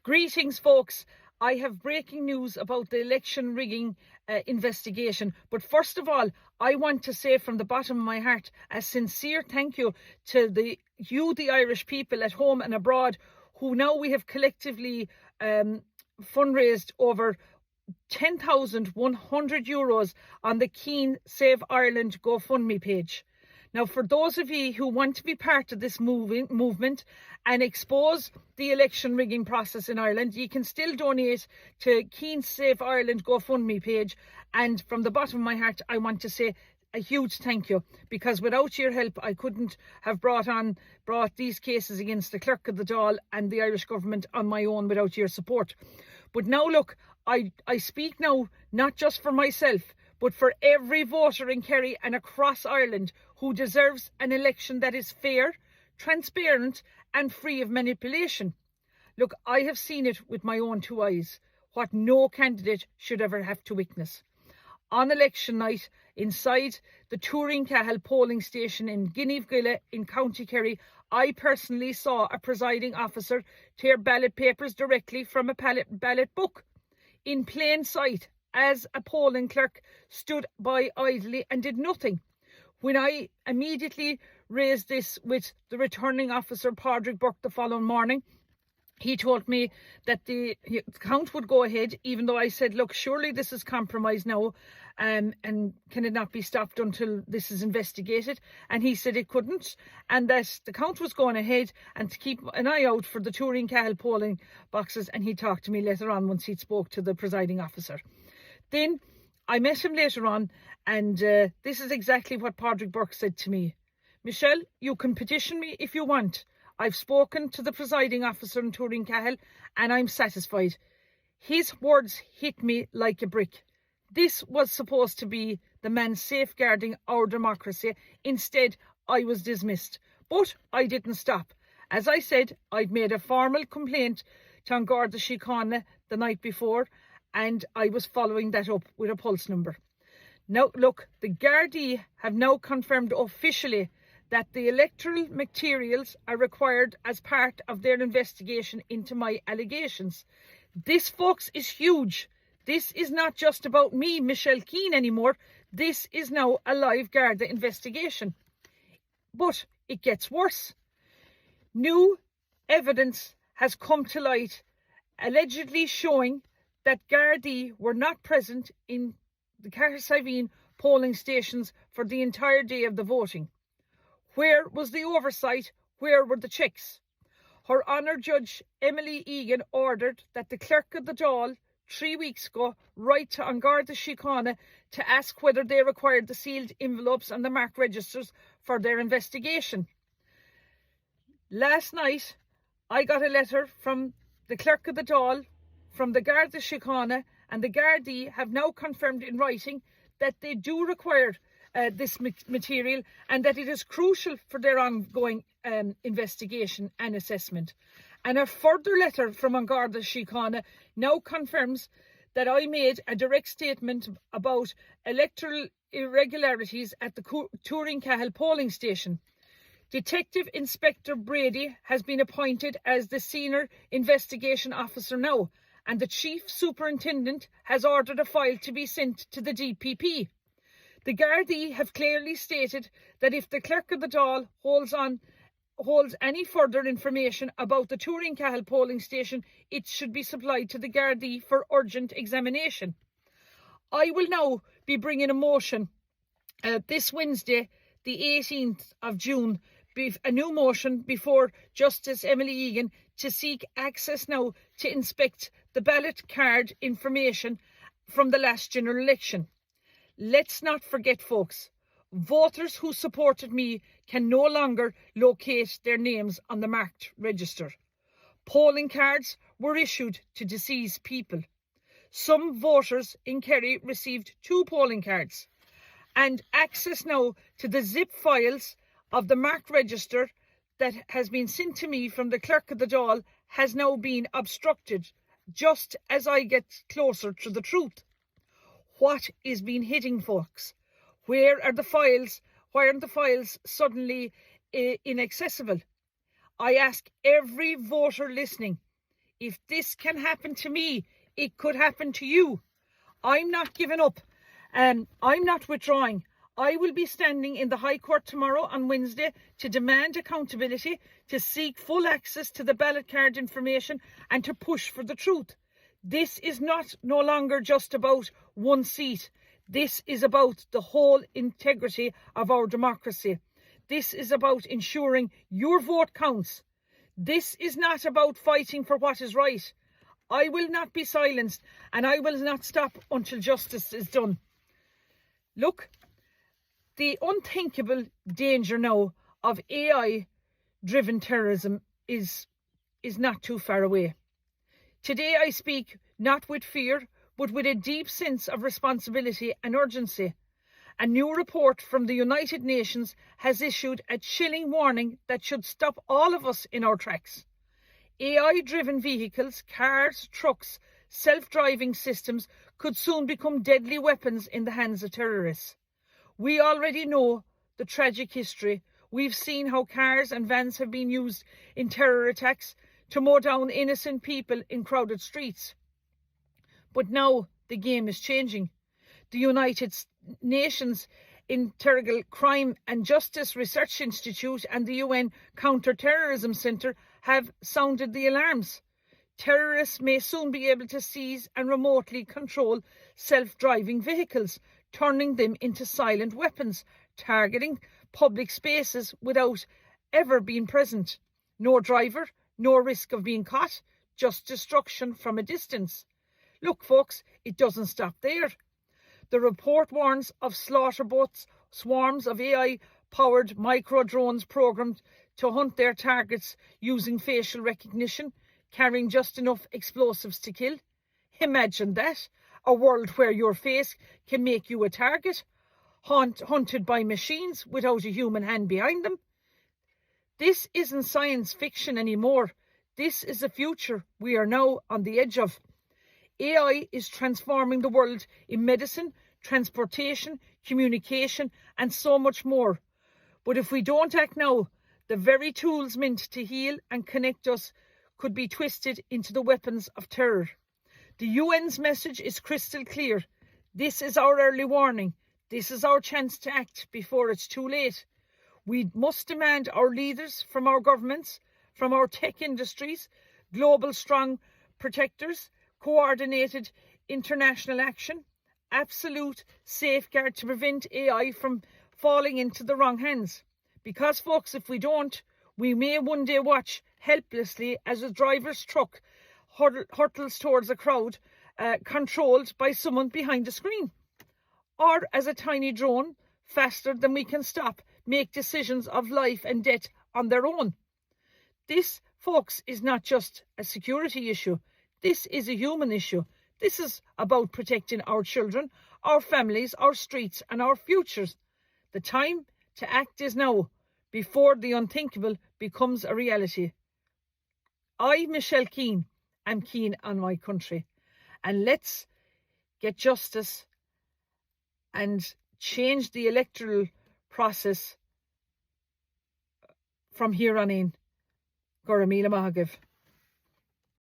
Greetings, folks. I have breaking news about the election rigging investigation. But first of all, I want to say from the bottom of my heart a sincere thank you to the Irish people at home and abroad, who now we have collectively fundraised over €10,100 on the Keen Save Ireland GoFundMe page. Now, for those of you who want to be part of this movement and expose the election rigging process in Ireland, you can still donate to Keen Save Ireland GoFundMe page. And from the bottom of my heart, I want to say a huge thank you, because without your help, I couldn't have brought these cases against the Clerk of the Dáil and the Irish government on my own without your support. But now look, I speak now not just for myself, but for every voter in Kerry and across Ireland who deserves an election that is fair, transparent and free of manipulation. Look, I have seen it with my own two eyes, what no candidate should ever have to witness. On election night, inside the Turin-Cahill polling station in Guineveguilla in County Kerry, I personally saw a presiding officer tear ballot papers directly from a ballot book in plain sight, as a polling clerk stood by idly and did nothing. When I immediately raised this with the returning officer, Padraig Burke, the following morning, he told me that the count would go ahead, even though I said, look, surely this is compromise now, and can it not be stopped until this is investigated? And he said it couldn't, and that the count was going ahead, and to keep an eye out for the Turin-Cahill polling boxes. And he talked to me later on once he'd spoke to the presiding officer. Then I met him later on, and this is exactly what Padraig Burke said to me. Michelle, you can petition me if you want. I've spoken to the presiding officer in Turin-Cahill and I'm satisfied. His words hit me like a brick. This was supposed to be the man safeguarding our democracy. Instead, I was dismissed. But I didn't stop. As I said, I'd made a formal complaint to An Garda Síochána the night before, and I was following that up with a pulse number. Now, look, the Gardaí have now confirmed officially that the electoral materials are required as part of their investigation into my allegations. This, folks, is huge. This is not just about me, Michelle Keane, anymore. This is now a live Garda investigation. But it gets worse. New evidence has come to light, allegedly showing that Gardaí were not present in the Carrick polling stations for the entire day of the voting. Where was the oversight? Where were the checks? Her Honour Judge Emily Egan ordered that the Clerk of the Dáil 3 weeks ago write to An Garda Síochána to ask whether they required the sealed envelopes and the marked registers for their investigation. Last night, I got a letter from the Clerk of the Dáil, from the Garda Síochána, and the Gardaí have now confirmed in writing that they do require this material, and that it is crucial for their ongoing investigation and assessment. And a further letter from An Garda Síochána now confirms that I made a direct statement about electoral irregularities at the Turin-Cahill polling station. Detective Inspector Brady has been appointed as the senior investigation officer now, and the chief superintendent has ordered a file to be sent to the DPP. The Gardaí have clearly stated that if the Clerk of the Dáil holds any further information about the Turin-Cahill polling station, it should be supplied to the Gardaí for urgent examination. I will now be bringing a motion this Wednesday, the 18th of June, a new motion before Justice Emily Egan to seek access now to inspect the ballot card information from the last general election. Let's not forget, folks, voters who supported me can no longer locate their names on the marked register. Polling cards were issued to deceased people. Some voters in Kerry received 2 polling cards, and access now to the zip files of the marked register that has been sent to me from the Clerk of the Dáil has now been obstructed, just as I get closer to the truth. What is being hidden, folks? Where are the files? Why aren't the files suddenly inaccessible? I ask every voter listening, If this can happen to me, it could happen to you. I'm not giving up. I'm not withdrawing. I will be standing in the High Court tomorrow on Wednesday to demand accountability, to seek full access to the ballot card information, and to push for the truth. This is no longer just about one seat. This is about the whole integrity of our democracy. This is about ensuring your vote counts. This is not about fighting for what is right. I will not be silenced, and I will not stop until justice is done. Look, the unthinkable danger now of AI-driven terrorism is not too far away. Today I speak not with fear, but with a deep sense of responsibility and urgency. A new report from the United Nations has issued a chilling warning that should stop all of us in our tracks. AI-driven vehicles, cars, trucks, self-driving systems could soon become deadly weapons in the hands of terrorists. We already know the tragic history. We've seen how cars and vans have been used in terror attacks to mow down innocent people in crowded streets. But now the game is changing. The United Nations Integral Crime and Justice Research Institute and the UN Counter-Terrorism Centre have sounded the alarms. Terrorists may soon be able to seize and remotely control self-driving vehicles, turning them into silent weapons, targeting public spaces without ever being present. No driver, no risk of being caught, just destruction from a distance. Look, folks, it doesn't stop there. The report warns of slaughter boats, swarms of AI-powered micro-drones programmed to hunt their targets using facial recognition, carrying just enough explosives to kill. Imagine that, a world where your face can make you a target, hunted by machines without a human hand behind them. This isn't science fiction anymore. This is a future we are now on the edge of. AI is transforming the world in medicine, transportation, communication, and so much more. But if we don't act now, the very tools meant to heal and connect us could be twisted into the weapons of terror. The UN's message is crystal clear. This is our early warning. This is our chance to act before it's too late. We must demand our leaders from our governments, from our tech industries, global strong protectors, coordinated international action, absolute safeguard to prevent AI from falling into the wrong hands. Because, folks, if we don't, we may one day watch helplessly as a driver's truck hurtles towards a crowd controlled by someone behind a screen. Or as a tiny drone, faster than we can stop, make decisions of life and death on their own. This, folks, is not just a security issue. This is a human issue. This is about protecting our children, our families, our streets, and our futures. The time to act is now, before the unthinkable becomes a reality. I, Michelle Keane, am keen on my country. And let's get justice and change the electoral process from here on in. Gora Míle Maith Agaibh.